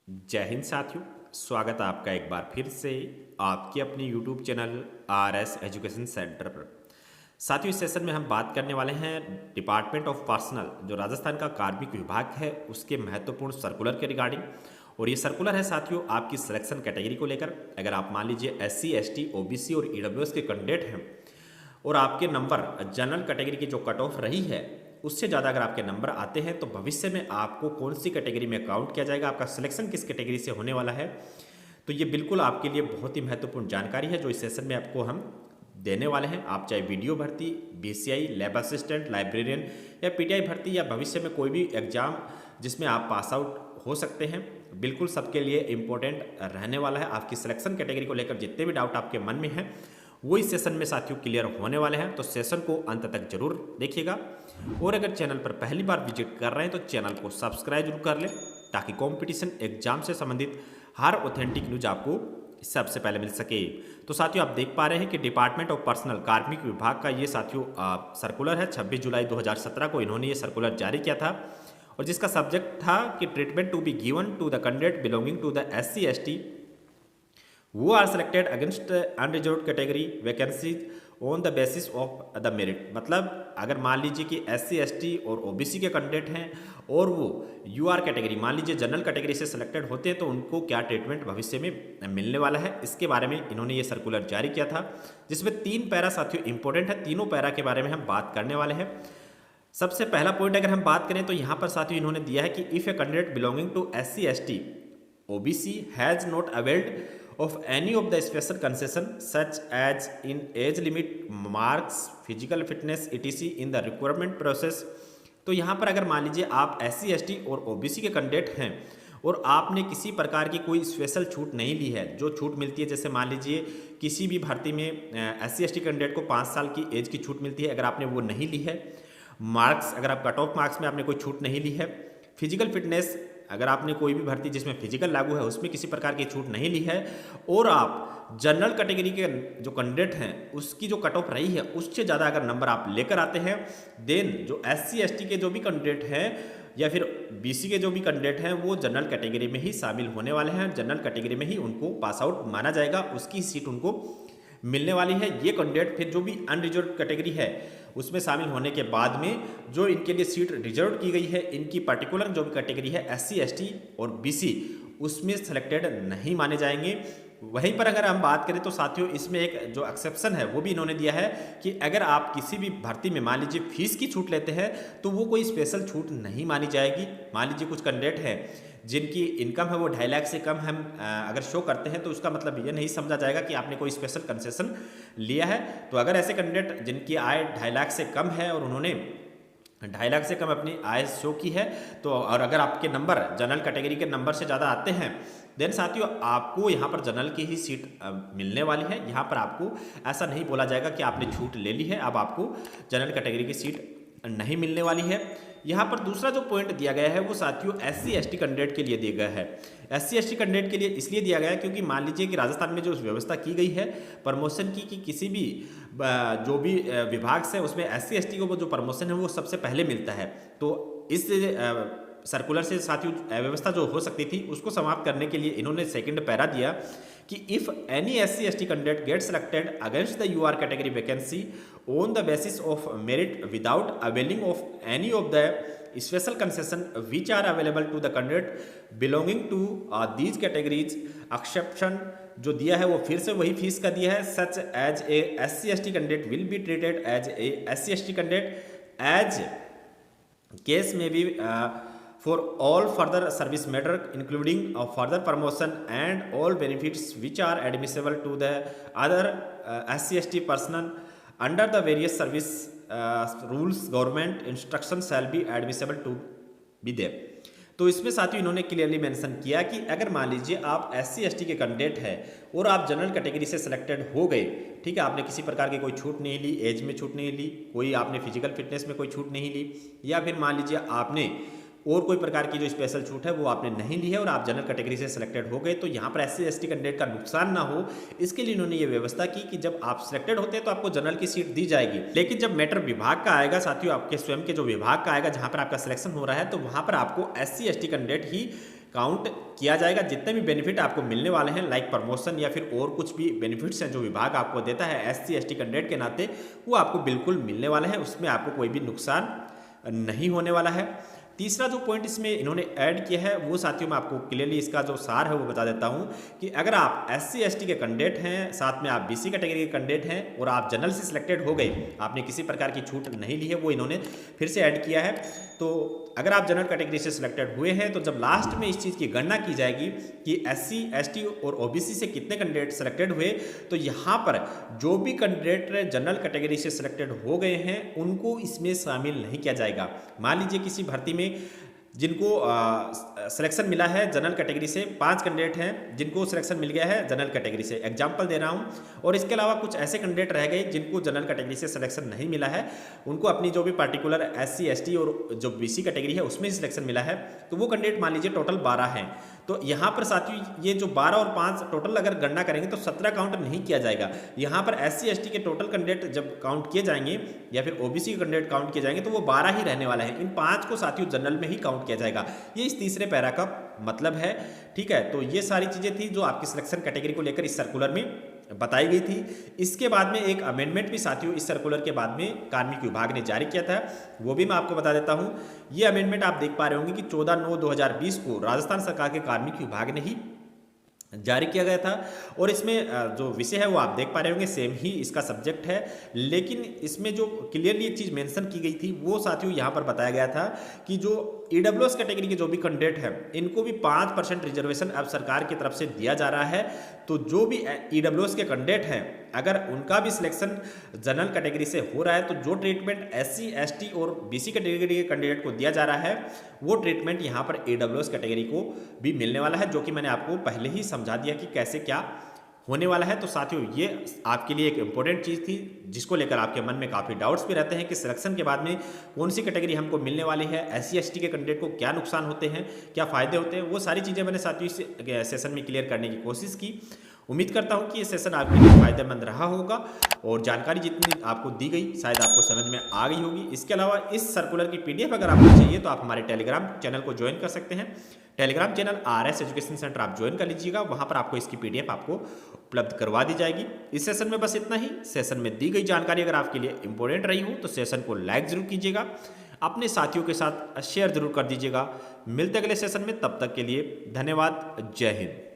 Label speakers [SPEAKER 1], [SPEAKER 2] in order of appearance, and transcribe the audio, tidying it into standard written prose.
[SPEAKER 1] जय हिंद साथियों। स्वागत है आपका एक बार फिर से आपके अपने YouTube channel RS education centre पर। साथियों, इस सेशन में हम बात करने वाले हैं डिपार्टमेंट ऑफ पर्सनल जो राजस्थान का कार्मिक विभाग है उसके महत्वपूर्ण सर्कुलर के रिगार्डिंग। और ये सर्कुलर है साथियों आपकी सिलेक्शन कैटेगरी को लेकर। अगर आप मान लीजिए SC ST OBC और EWS के कैंडिडेट हैं और आपके नंबर जनरल कैटेगरी की जो कट ऑफ रही है उससे ज़्यादा अगर आपके नंबर आते हैं तो भविष्य में आपको कौन सी कैटेगरी में काउंट किया जाएगा, आपका सिलेक्शन किस कैटेगरी से होने वाला है। तो ये बिल्कुल आपके लिए बहुत ही महत्वपूर्ण जानकारी है जो इस सेशन में आपको हम देने वाले हैं। आप चाहे वीडियो भर्ती, BCI, लैब असिस्टेंट, लाइब्रेरियन या PTI भर्ती या भविष्य में कोई भी एग्जाम जिसमें आप पास आउट हो सकते हैं, बिल्कुल सबके लिए इम्पोर्टेंट रहने वाला है। आपकी सिलेक्शन कैटेगरी को लेकर जितने भी डाउट आपके मन में हैं वो इस सेशन में साथियों क्लियर होने वाले हैं, तो सेशन को अंत तक जरूर देखिएगा। और अगर चैनल पर पहली बार विजिट कर रहे हैं तो चैनल को सब्सक्राइब जरूर कर लें ताकि कंपटीशन एग्जाम से संबंधित हर ऑथेंटिक न्यूज आपको सबसे पहले मिल सके। तो साथियों, आप देख पा रहे हैं कि डिपार्टमेंट ऑफ पर्सनल कार्मिक विभाग का ये साथियों सर्कुलर है। 26 जुलाई 2017 को इन्होंने ये सर्कुलर जारी किया था और जिसका सब्जेक्ट था कि treatment to be given to the candidate belonging to the SC ST who are selected against unreserved category vacancies on the basis of the merit. मतलब अगर मान लीजिए कि SC ST और OBC के कैंडिडेट हैं और वो UR कैटेगरी मान लीजिए जनरल कैटेगरी से सिलेक्टेड होते हैं तो उनको क्या ट्रीटमेंट भविष्य में मिलने वाला है, इसके बारे में इन्होंने ये सर्कुलर जारी किया था जिसमें 3 पैरा साथियों इंपॉर्टेंट है। तीनों पैरा के बारे में हम बात करने वाले हैं। सबसे पहला पॉइंट अगर हम बात करें तो यहाँ पर साथियों इन्होंने दिया है कि if a candidate belonging to SC ST OBC has not availed of any of the special concession such as in age limit, marks, physical fitness etc in the requirement process। तो यहाँ पर अगर मान लीजिए आप SC ST और OBC के candidate हैं और आपने किसी प्रकार की कोई स्पेशल छूट नहीं ली है, जो छूट मिलती है जैसे मान लीजिए किसी भी भर्ती में SC ST कैंडिडेट को 5 साल की एज की छूट मिलती है, अगर आपने वो नहीं ली है। मार्क्स, अगर आप कट ऑफ मार्क्स में आपने कोई छूट नहीं ली है। फिजिकल फिटनेस, अगर आपने कोई भी भर्ती जिसमें फिजिकल लागू है उसमें किसी प्रकार की छूट नहीं ली है और आप जनरल कैटेगरी के जो कैंडिडेट हैं उसकी जो कट ऑफ रही है उससे ज़्यादा अगर नंबर आप लेकर आते हैं, देन जो SC ST के जो भी कैंडिडेट हैं या फिर BC के जो भी कैंडिडेट हैं वो जनरल कैटेगरी में ही शामिल होने वाले हैं। जनरल कैटेगरी में ही उनको पास आउट माना जाएगा, उसकी सीट उनको मिलने वाली है। ये कैंडिडेट फिर जो भी अनरिजर्व कैटेगरी है उसमें शामिल होने के बाद में जो इनके लिए सीट रिजर्व की गई है, इनकी पर्टिकुलर जो भी कैटेगरी है SC ST और BC उसमें सेलेक्टेड नहीं माने जाएंगे। वहीं पर अगर हम बात करें तो साथियों इसमें एक जो एक्सेप्शन है वो भी इन्होंने दिया है कि अगर आप किसी भी भर्ती में मान लीजिए फीस की छूट लेते हैं तो वो कोई स्पेशल छूट नहीं मानी जाएगी। मान लीजिए कुछ कैंडिडेट हैं जिनकी इनकम है वो 2.5 लाख से कम हम अगर शो करते हैं तो उसका मतलब ये नहीं समझा जाएगा कि आपने कोई स्पेशल कंसेशन लिया है। तो अगर ऐसे कैंडिडेट जिनकी आय 2.5 लाख से कम है और उन्होंने 2.5 लाख से कम अपनी आय शो की है तो और अगर आपके नंबर जनरल कैटेगरी के नंबर से ज़्यादा आते हैं देन साथियों आपको यहाँ पर जनरल की ही सीट मिलने वाली है। यहाँ पर आपको ऐसा नहीं बोला जाएगा कि आपने छूट ले ली है, अब आपको जनरल कैटेगरी की सीट नहीं मिलने वाली है। यहाँ पर दूसरा जो पॉइंट दिया गया है वो साथियों SC ST कैंडिडेट के लिए दिया गया है। SC ST कैंडिडेट के लिए इसलिए दिया गया है क्योंकि मान लीजिए कि राजस्थान में जो व्यवस्था की गई है प्रमोशन की कि किसी भी जो भी विभाग से उसमें SC ST को वो जो प्रमोशन है वो सबसे पहले मिलता है। तो इस सर्कुलर से साथियों व्यवस्था जो हो सकती थी उसको समाप्त करने के लिए इन्होंने सेकंड पैरा दिया कि if any SC ST candidate get selected against the UR category vacancy on the basis of merit without availing of any of the special concession which are available to the candidate belonging to these categories, exception जो दिया है वो फिर से वही fees का दिया है। Such as a SC ST candidate will be treated as a SC ST candidate as case में भी for all further service matter including further promotion and all benefits which are admissible to the other SC ST person under the various service rules government instruction shall be admissible to be there। तो इसमें साथियों इन्होंने clearly mention किया कि अगर मान लीजिए आप SC ST के कैंडिडेट हैं और आप जनरल कैटेगरी से सिलेक्टेड हो गए, ठीक है, आपने किसी प्रकार की कोई छूट नहीं ली, एज में छूट नहीं ली, कोई आपने फिजिकल फिटनेस में कोई छूट नहीं ली या फिर मान लीजिए आपने और कोई प्रकार की जो स्पेशल छूट है वो आपने नहीं ली है और आप जनरल कैटेगरी से सिलेक्टेड हो गए, तो यहाँ पर SC ST कैंडिडेट का नुकसान ना हो इसके लिए इन्होंने ये व्यवस्था की कि जब आप सिलेक्टेड होते हैं तो आपको जनरल की सीट दी जाएगी। लेकिन जब मैटर विभाग का आएगा साथियों, आपके स्वयं के जो विभाग का आएगा जहाँ पर आपका सिलेक्शन हो रहा है, तो वहाँ पर आपको SC ST कैंडिडेट ही काउंट किया जाएगा। जितने भी बेनिफिट आपको मिलने वाले हैं, लाइक प्रमोशन या फिर और कुछ भी बेनिफिट्स हैं जो विभाग आपको देता है SC ST कैंडिडेट के नाते, वो आपको बिल्कुल मिलने वाले हैं। उसमें आपको कोई भी नुकसान नहीं होने वाला है। तीसरा जो पॉइंट इसमें इन्होंने ऐड किया है वो साथियों मैं आपको क्लियरली इसका जो सार है वो बता देता हूं कि अगर आप SC ST के कैंडिडेट हैं, साथ में आप BC कैटेगरी के कैंडिडेट हैं और आप जनरल से सिलेक्टेड हो गए, आपने किसी प्रकार की छूट नहीं ली है, वो इन्होंने फिर से ऐड किया है। तो अगर आप जनरल कैटेगरी से सिलेक्टेड हुए हैं तो जब लास्ट में इस चीज़ की गणना की जाएगी कि SC ST और OBC से कितने कैंडिडेट सिलेक्टेड हुए, तो यहाँ पर जो भी कैंडिडेट जनरल कैटेगरी से सिलेक्टेड हो गए हैं उनको इसमें शामिल नहीं किया जाएगा। मान लीजिए किसी भर्ती में जिनको सिलेक्शन मिला है जनरल कैटेगरी से, 5 कैंडिडेट हैं जिनको सिलेक्शन मिल गया है जनरल कैटेगरी से, एग्जांपल दे रहा हूं, और इसके अलावा कुछ ऐसे कैंडिडेट रह गए जिनको जनरल कैटेगरी से सिलेक्शन नहीं मिला है, उनको अपनी जो भी पार्टिकुलर SC ST और जो BC कैटेगरी है उसमें सिलेक्शन मिला है, तो वो कैंडिडेट मान लीजिए टोटल 12 हैं। तो यहाँ पर साथियों ये जो 12 और 5 टोटल अगर गणना करेंगे तो 17 काउंट नहीं किया जाएगा। यहाँ पर SC ST के टोटल कैंडिडेट जब काउंट किए जाएंगे या फिर OBC के कैंडिडेट काउंट किए जाएंगे तो वो 12 ही रहने वाला है। इन 5 को साथियों जनरल में ही काउंट किया जाएगा। ये इस तीसरे पैरा का मतलब है। ठीक है, तो ये सारी चीजें थी जो आपकी सिलेक्शन कैटेगरी को लेकर इस सर्कुलर में बताई गई थी। इसके बाद में एक अमेंडमेंट भी साथियों इस सर्कुलर के बाद में कार्मिक विभाग ने जारी किया था, वो भी मैं आपको बता देता हूं। ये अमेंडमेंट आप देख पा रहे होंगे कि 14/9/2020 को राजस्थान सरकार के कार्मिक विभाग ने ही जारी किया गया था। और इसमें जो विषय है वो आप देख पा रहे होंगे सेम ही इसका सब्जेक्ट है, लेकिन इसमें जो क्लियरली एक चीज़ मेंशन की गई थी वो साथियों यहाँ पर बताया गया था कि जो EWS कैटेगरी के जो भी कैंडिडेट हैं इनको भी 5% रिजर्वेशन अब सरकार की तरफ से दिया जा रहा है। तो जो भी EWS के कैंडिडेट हैं अगर उनका भी सिलेक्शन जनरल कैटेगरी से हो रहा है तो जो ट्रीटमेंट SC ST और BC कैटेगरी के कैंडिडेट को दिया जा रहा है वो ट्रीटमेंट यहाँ पर EWS कैटेगरी को भी मिलने वाला है, जो कि मैंने आपको पहले ही समझा दिया कि कैसे क्या होने वाला है। तो साथियों ये आपके लिए एक इंपॉर्टेंट चीज़ थी जिसको लेकर आपके मन में काफ़ी डाउट्स भी रहते हैं कि सिलेक्शन के बाद में कौन सी कैटेगरी हमको मिलने वाली है, SC ST के कैंडिडेट को क्या नुकसान होते हैं, क्या फ़ायदे होते हैं, वो सारी चीज़ें मैंने साथियों इस सेशन में क्लियर करने की कोशिश की। उम्मीद करता हूं कि ये सेशन आपके लिए फायदेमंद रहा होगा और जानकारी जितनी आपको दी गई शायद आपको समझ में आ गई होगी। इसके अलावा इस सर्कुलर की PDF अगर आपको चाहिए तो आप हमारे टेलीग्राम चैनल को ज्वाइन कर सकते हैं। Telegram channel RS education centre आप ज्वाइन कर लीजिएगा, वहां पर आपको इसकी PDF आपको उपलब्ध करवा दी जाएगी। इस सेशन में बस इतना ही। सेशन में दी गई जानकारी अगर आपके लिए इंपॉर्टेंट रही हो तो सेशन को लाइक जरूर कीजिएगा, अपने साथियों के साथ शेयर जरूर कर दीजिएगा। मिलते अगले सेशन में, तब तक के लिए धन्यवाद। जय हिंद।